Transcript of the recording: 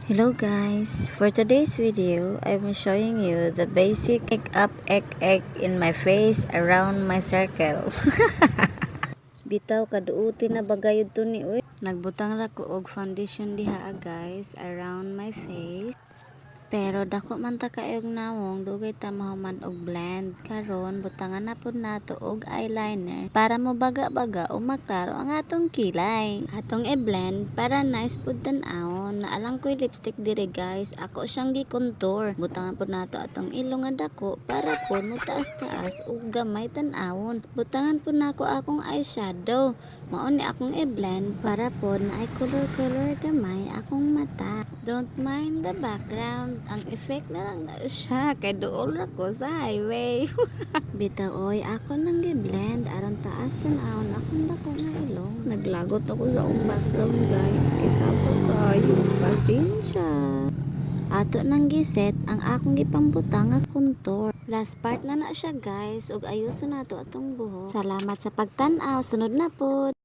Hello guys, for today's video, I'm showing you the basic makeup egg in my face around my circle. Bitaw kaduuti na bagayod to ni uy. Nagbutang ra ko og foundation diha guys around my face. Pero dako man ta kaayog nawong dugay ta mahuman og blend karon butangan na pud nato og eyeliner para mo baga-baga o maklaro ang atong kilay. Atong i-blend para nice pud tan-awon. Naalang ko'y lipstick dire guys. Ako siyang gi-contour. Butangan pud nato atong ilong nga dako para pud mo taas-taas ug gamay tan-awon. Butangan pud nako akong eyeshadow. Mao ni akong i-blend para pud na ay color gamay akong mata. Don't mind the background. Ang effect na lang na siya. Kay dool ra ko sa highway. Bitaw oy, ako nang gi-blend. Aron taas tan-awon akong dako nga ilong. Naglagot ako sa akong background guys. Kaysa po kayo. Pasensya. Ato nang giset ang akong gipambutang nga contour. Last part na siya guys. Ug ayuso na to atong buhok. Salamat sa pagtan-aw. Sunod na pod.